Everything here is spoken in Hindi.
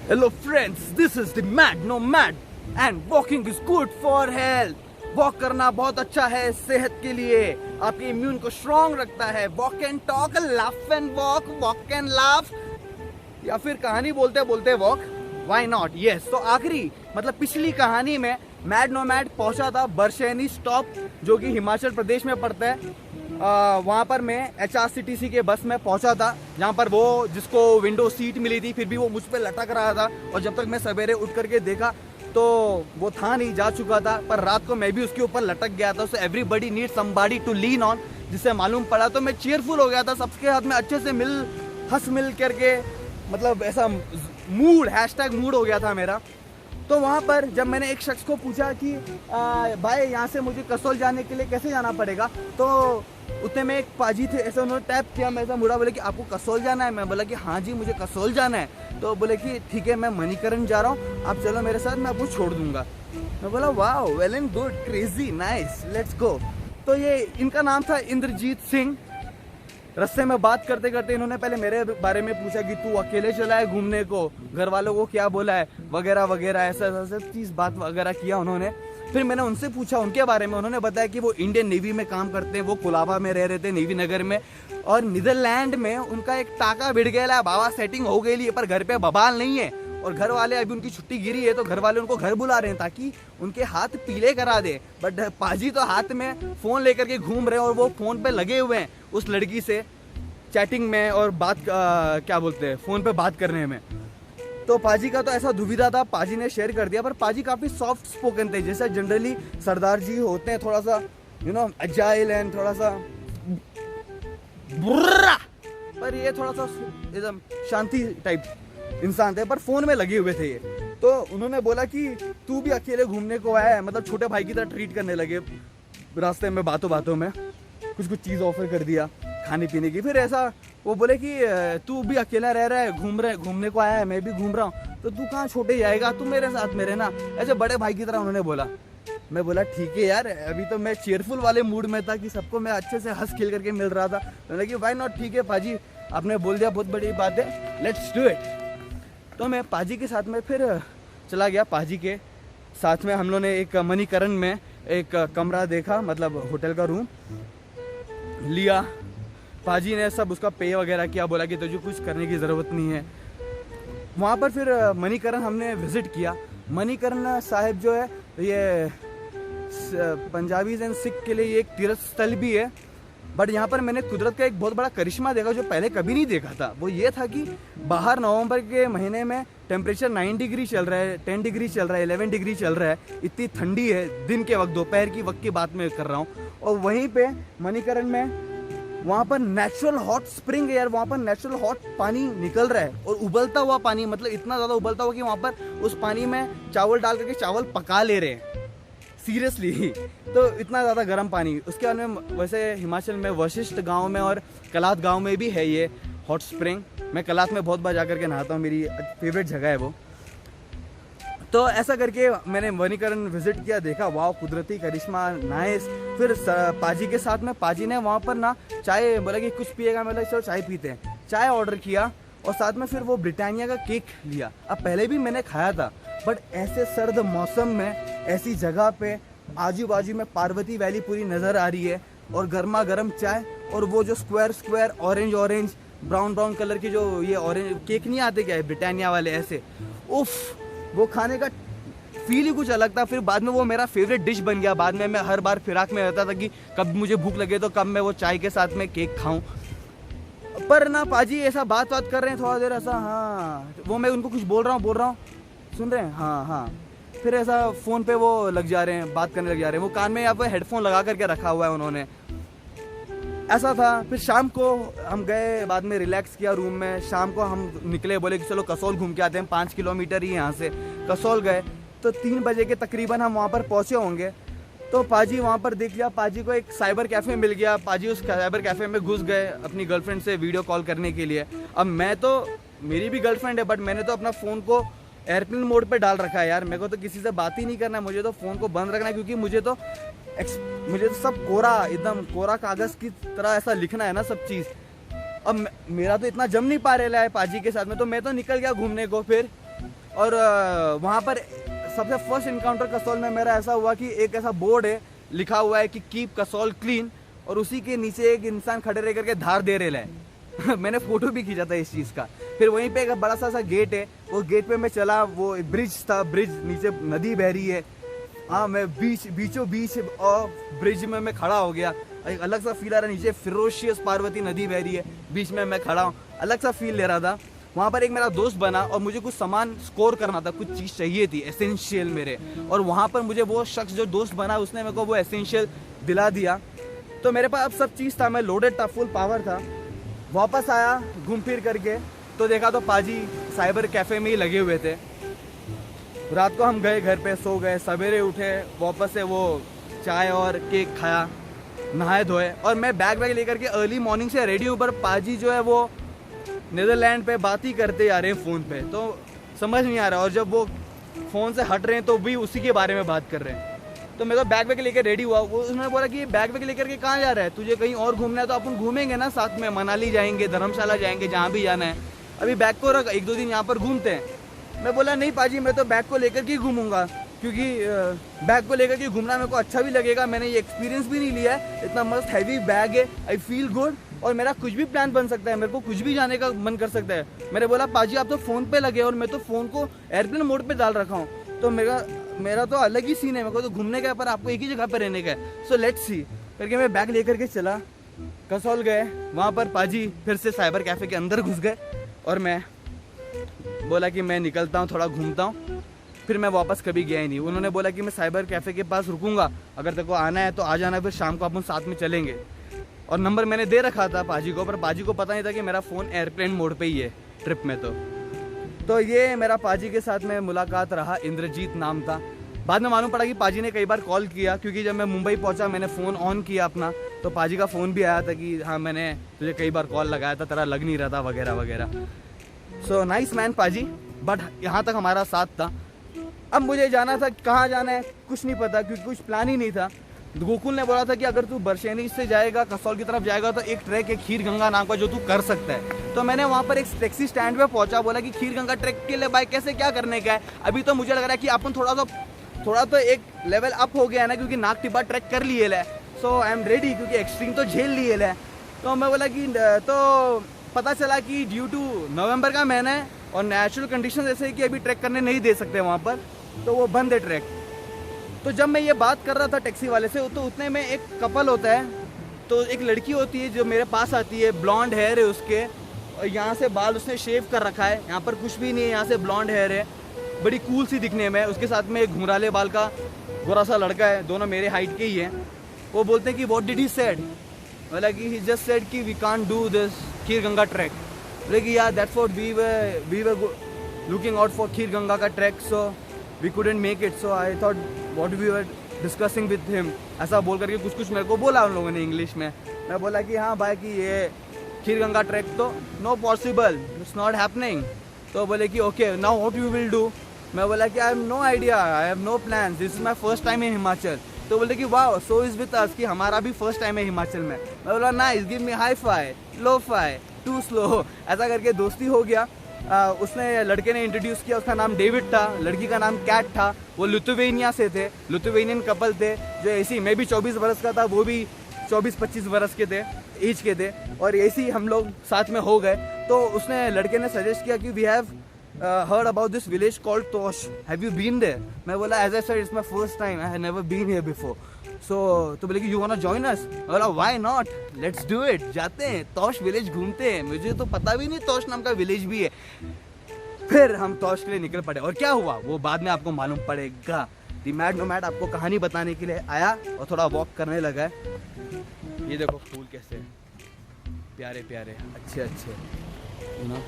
Hello friends, this is the Mad Nomad and walking is good for health. Walk करना बहुत अच्छा है सेहत के लिए, आपके इम्यून को स्ट्रॉन्ग रखता है. Walk and talk, laugh and walk, walk and laugh, या फिर कहानी बोलते बोलते वॉक, व्हाई नॉट. यस, तो आखिरी मतलब पिछली कहानी में मैड नोमैड पहुंचा था बरशेनी स्टॉप, जो कि हिमाचल प्रदेश में पड़ता है. वहाँ पर मैं HRCTC के बस में पहुंचा था, जहाँ पर वो जिसको विंडो सीट मिली थी फिर भी वो मुझ पर लटक रहा था. और जब तक मैं सवेरे उठ करके देखा तो वो था नहीं, जा चुका था. पर रात को मैं भी उसके ऊपर लटक गया था. So everybody need somebody to lean on, जिससे मालूम पड़ा. तो मैं चीयरफुल हो गया था, सबके हाथ में अच्छे से हंस मिल करके, मतलब ऐसा मूड #मूड हो गया था मेरा. तो वहाँ पर जब मैंने एक शख्स को पूछा कि भाई यहाँ से मुझे कसोल जाने के लिए कैसे जाना पड़ेगा, तो उतने में एक पाजी थे, ऐसे उन्होंने टैप किया, मैं ऐसा मुड़ा, बोले कि आपको कसोल जाना है. मैं बोला कि हाँ जी मुझे कसोल जाना है. तो बोले कि ठीक है मैं मणिकरण जा रहा हूँ, आप चलो मेरे साथ, मैं आपको छोड़ दूंगा. मैं बोला वाह, well and good, crazy, nice, let's go. तो ये इनका नाम था इंद्रजीत सिंह. रास्ते में बात करते करते इन्होंने पहले मेरे बारे में पूछा कि तू अकेले चला है घूमने को, घर वालों को क्या बोला है, वगैरह वगैरह, ऐसा सब चीज़ बात वगैरह किया उन्होंने. फिर मैंने उनसे पूछा उनके बारे में. उन्होंने बताया कि वो इंडियन नेवी में काम करते हैं, वो कुलाबा में रह रहे थे, नेवी नगर में. और नीदरलैंड में उनका एक टाका भिड़ गया, बाबा सेटिंग हो गई, पर घर पे बबाल नहीं है. और घर वाले अभी उनकी छुट्टी गिरी है, तो घर वाले उनको घर बुला रहे हैं ताकि उनके हाथ पीले करा दे. बट पाजी तो हाथ में फ़ोन लेकर के घूम रहे हैं, और वो फ़ोन पे लगे हुए हैं उस लड़की से चैटिंग में और बात क्या बोलते हैं, फ़ोन पे बात करने में. तो पाजी का तो ऐसा दुविधा था, पाजी ने शेयर कर दिया. पर पाजी काफ़ी सॉफ्ट स्पोकन थे, जैसे जनरली सरदार जी होते हैं, थोड़ा सा अजाइल एंड थोड़ा सा बुर्रा, पर ये थोड़ा सा एकदम शांति टाइप इंसान थे, पर फ़ोन में लगे हुए थे ये. तो उन्होंने बोला कि तू भी अकेले घूमने को आया है, मतलब छोटे भाई की तरह ट्रीट करने लगे. रास्ते में बातों बातों में कुछ चीज़ ऑफर कर दिया खाने पीने की. फिर ऐसा वो बोले कि तू भी अकेला रह रहा है, घूमने को आया है, मैं भी घूम रहा हूँ, तो तू कहाँ छोटे जाएगा, तू मेरे साथ में रहना, ऐसे बड़े भाई की तरह उन्होंने बोला. मैं बोला ठीक है यार, अभी तो मैं चीयरफुल वाले मूड में था कि सबको मैं अच्छे से हंस खेल करके मिल रहा था. मैंने कि वाई नॉट, ठीक है पाजी, आपने बोल दिया, बहुत बड़ी बात है, लेट्स डू इट. तो मैं पाजी के साथ में फिर चला गया. पाजी के साथ में हम लोगों ने एक मणिकरण में एक कमरा देखा, मतलब होटल का रूम लिया. पाजी ने सब उसका पे वगैरह किया, बोला कि तुझे कुछ करने की ज़रूरत नहीं है. वहाँ पर फिर मणिकरण हमने विज़िट किया. मणिकरण साहिब जो है ये पंजाबीज एंड सिख के लिए एक तीर्थ स्थल भी है. बट यहाँ पर मैंने कुदरत का एक बहुत बड़ा करिश्मा देखा जो पहले कभी नहीं देखा था. वो ये था कि बाहर नवंबर के महीने में टेम्परेचर 9 डिग्री चल रहा है, 10 डिग्री चल रहा है, 11 डिग्री चल रहा है. इतनी ठंडी है दिन के वक्त, दोपहर की वक्त की बात मैं कर रहा हूँ. और वहीं पे मणिकरण में वहाँ पर नेचुरल हॉट स्प्रिंग है यार, वहाँ पर नेचुरल हॉट पानी निकल रहा है, और उबलता हुआ पानी, मतलब इतना ज़्यादा उबलता हुआ कि वहाँ पर उस पानी में चावल डाल करके चावल पका ले रहे हैं, सीरियसली. तो इतना ज़्यादा गर्म पानी. उसके बाद में वैसे हिमाचल में वशिष्ठ गांव में और कलाथ गांव में भी है ये हॉट स्प्रिंग. मैं कलाथ में बहुत बार जा करके नहाता हूँ, मेरी फेवरेट जगह है वो. तो ऐसा करके मैंने मणिकरण विजिट किया, देखा वाह कुदरती करिश्मा, नाइस. फिर पाजी के साथ में पाजी ने वहाँ पर ना चाय, बोला कि कुछ पिएगा, मतलब चलो चाय पीते हैं, चाय ऑर्डर किया. और साथ में फिर वो ब्रिटानिया का केक लिया. अब पहले भी मैंने खाया था, बट ऐसे सर्द मौसम में ऐसी जगह पे आजू बाजू में पार्वती वैली पूरी नज़र आ रही है, और गर्मा गर्म चाय, और वो जो स्क्वायर ऑरेंज ब्राउन कलर की जो ये ऑरेंज केक नहीं आते क्या है ब्रिटानिया वाले, ऐसे उफ, वो खाने का फील ही कुछ अलग था. फिर बाद में वो मेरा फेवरेट डिश बन गया. बाद में मैं हर बार फिराक में रहता था कि कब मुझे भूख लगे तो कब मैं वो चाय के साथ में केक खाऊं. पर ना पाजी ऐसा बात कर रहे हैं थोड़ा देर, ऐसा हाँ, वो मैं उनको कुछ बोल रहा हूँ, सुन रहे हैं, हाँ. फिर ऐसा फ़ोन पे वो लग जा रहे हैं, बात करने लग जा रहे हैं. वो कान में यहाँ पर हेडफोन लगा करके रखा हुआ है उन्होंने, ऐसा था. फिर शाम को हम गए, बाद में रिलैक्स किया रूम में. शाम को हम निकले, बोले कि चलो कसोल घूम के आते हैं, 5 किलोमीटर ही यहाँ से. कसोल गए तो 3 बजे के तकरीबन हम वहाँ पर पहुँचे होंगे. तो पाजी वहाँ पर देख लिया, पाजी को एक साइबर कैफ़े मिल गया. पाजी उस साइबर कैफ़े में घुस गए अपनी गर्लफ्रेंड से वीडियो कॉल करने के लिए. अब मैं तो, मेरी भी गर्लफ्रेंड है, बट मैंने तो अपना फ़ोन को एयरप्लेन मोड पे डाल रखा है यार. मेरे को तो किसी से बात ही नहीं करना है, मुझे तो फ़ोन को बंद रखना है, क्योंकि मुझे तो सब कोरा, एकदम कोरा कागज़ की तरह ऐसा लिखना है ना सब चीज़. अब मेरा तो इतना जम नहीं पा रहा है पाजी के साथ में, तो मैं तो निकल गया घूमने को. फिर और वहाँ पर सबसे फर्स्ट इनकाउंटर कसौल में मेरा ऐसा हुआ कि एक ऐसा बोर्ड है, लिखा हुआ है कि कीप कसौल क्लीन, और उसी के नीचे एक इंसान खड़े रह करके धार दे रहे है। मैंने फोटो भी खींचा था इस चीज़ का। फिर वहीं पे एक बड़ा सा गेट है, वो गेट पे मैं चला, वो ब्रिज था, ब्रिज नीचे नदी बह रही है। हाँ, मैं बीचों बीच और ब्रिज में मैं खड़ा हो गया। एक अलग सा फील आ रहा है, नीचे फिरोशियस पार्वती नदी बह रही है, बीच में मैं खड़ा हूँ, अलग सा फील ले रहा था। वहाँ पर एक मेरा दोस्त बना और मुझे कुछ सामान स्कोर करना था, कुछ चीज़ चाहिए थी एसेंशियल मेरे, और वहाँ पर मुझे वो शख्स जो दोस्त बना उसने मेरे को वो एसेंशियल दिला दिया। तो मेरे पास अब सब चीज़ था, मैं लोडेड था, फुल पावर था। वापस आया घूम फिर करके तो देखा तो पाजी साइबर कैफ़े में ही लगे हुए थे। रात को हम गए घर पे, सो गए, सवेरे उठे, वापस से वो चाय और केक खाया, नहाए धोए, और मैं बैग लेकर के अर्ली मॉर्निंग से रेडी हूँ। पर पाजी जो है वो नीदरलैंड पे बात ही करते आ रहे हैं फ़ोन पे, तो समझ नहीं आ रहा। और जब वो फ़ोन से हट रहे हैं तो भी उसी के बारे में बात कर रहे हैं। तो मैं तो बैग लेकर रेडी हुआ। वो उन्होंने बोला कि ये बैग लेकर के कहाँ जा रहा है, तुझे कहीं और घूमना है तो अपन घूमेंगे ना साथ में, मनाली जाएंगे, धर्मशाला जाएंगे, जहाँ भी जाना है। अभी बैग को रख, 1-2 दिन यहाँ पर घूमते हैं। मैं बोला नहीं पाजी, मैं तो बैग को लेकर के घूमूंगा, क्योंकि बैग को लेकर के घूमना मेरे को अच्छा भी लगेगा। मैंने ये एक्सपीरियंस भी नहीं लिया है, इतना मस्त हैवी बैग है, आई फील गुड, और मेरा कुछ भी प्लान बन सकता है, मेरे को कुछ भी जाने का मन कर सकता है। मैंने बोला पाजी आप तो फ़ोन पे लगे और मैं तो फ़ोन को एयरप्लेन मोड पे डाल रखा हूँ, तो मेरा तो अलग ही सीन है, मेरे को तो घूमने का है, पर आपको एक ही जगह पर रहने का है, सो लेट्स सी करके मैं बैग लेकर के चला। कसौल गए, वहाँ पर पाजी फिर से साइबर कैफ़े के अंदर घुस गए, और मैं बोला कि मैं निकलता हूँ, थोड़ा घूमता हूँ। फिर मैं वापस कभी गया ही नहीं। उन्होंने बोला कि मैं साइबर कैफ़े के पास रुकूंगा, अगर तेरे को आना है तो आ जाना, फिर शाम को अपन साथ में चलेंगे। और नंबर मैंने दे रखा था पाजी को, पर पाजी को पता नहीं था कि मेरा फ़ोन एयरप्लेन मोड पे ही है ट्रिप में। तो ये मेरा पाजी के साथ में मुलाकात रहा, इंद्रजीत नाम था। बाद में मालूम पड़ा कि पाजी ने कई बार कॉल किया, क्योंकि जब मैं मुंबई पहुंचा मैंने फ़ोन ऑन किया अपना, तो पाजी का फ़ोन भी आया था कि हाँ मैंने तुझे कई बार कॉल लगाया था, तेरा लग नहीं रहा था, वगैरह वगैरह। सो नाइस मैन पाजी, बट यहाँ तक हमारा साथ था। अब मुझे जाना था, कहाँ जाना है कुछ नहीं पता, क्योंकि कुछ प्लान ही नहीं था। गोकुल ने बोला था कि अगर तू बरशेनी से जाएगा, कसौल की तरफ जाएगा, तो एक ट्रैक है खीर गंगा नाम का जो तू कर सकता है। तो मैंने वहाँ पर एक टैक्सी स्टैंड पे पहुँचा, बोला कि खीर गंगा ट्रैक के लिए भाई कैसे क्या करने का है। अभी तो मुझे लग रहा है कि अपन थोड़ा तो एक लेवल अप हो गया है ना, क्योंकि नाग टिब्बा ट्रैक कर लिए है, सो आई एम रेडी, क्योंकि एक्सट्रीम तो झेल लिए है। तो मैं बोला कि तो पता चला कि ड्यू टू नवंबर का महीना है और नेचुरल कंडीशन ऐसे है कि अभी ट्रैक करने नहीं दे सकते वहाँ पर, तो वो बंद है ट्रैक। तो जब मैं ये बात कर रहा था टैक्सी वाले से, तो उतने में एक कपल होता है, तो एक लड़की होती है जो मेरे पास आती है, ब्लॉन्ड हेयर है उसके, और यहाँ से बाल उसने शेव कर रखा है, यहाँ पर कुछ भी नहीं है, यहाँ से ब्लॉन्ड हेयर है, बड़ी कूल सी दिखने में। उसके साथ में एक घुंघराले बाल का गोरा सा लड़का है, दोनों मेरे हाइट के ही हैं। वो बोलते हैं कि व्हाट डिड ही सेड, बोला कि ही जस्ट सेड कि we can't do this Kheer Ganga track. बोले कि यार that's what we were looking out for Kheer Ganga का track, so we couldn't make it, so I thought what we were discussing with him. ऐसा बोल करके कुछ मेरे को बोला उन लोगों ने इंग्लिश में। मैं बोला कि हाँ भाई कि ये खीर गंगा ट्रैक तो no possible, it's not happening. तो बोले कि okay now what you will do. मैं बोला कि I have no idea, I have no plan, this is my first time in Himachal. तो बोले कि वाह सो इज विद अस, कि हमारा भी फर्स्ट टाइम है हिमाचल में। मैं बोला nice, give me high five, low five, too slow, ऐसा करके दोस्ती हो गया। उसने लड़के ने इंट्रोड्यूस किया, उसका नाम डेविड था, लड़की का नाम कैट था। वो लिथुवेनिया से थे, लिथुवेनियन कपल थे, जो ऐसी, मैं भी 24 बरस का था, वो भी 24-25 बरस के थे, एज के थे, और ऐसे ही हम लोग साथ में हो गए। तो उसने लड़के ने सजेस्ट किया कि we have heard about this village called Tosh, have you been there? मैं बोला as I said it's my first time, I have never been here before, so तो बोले कि you wanna join us? मैं बोला why not, let's do it, जाते हैं तोश विलेज घूमते हैं। मुझे तो पता भी नहीं तोश नाम का विलेज भी है। फिर हम तोश के लिए निकल पड़े, और क्या हुआ वो बाद में आपको मालूम पड़ेगा। दी मैड नोमैड आपको कहानी बताने के लिए आया और थोड़ा वॉक करने लगा है। ये देखो फूल कैसे प्यारे प्यारे, अच्छे अच्छे, यू नो।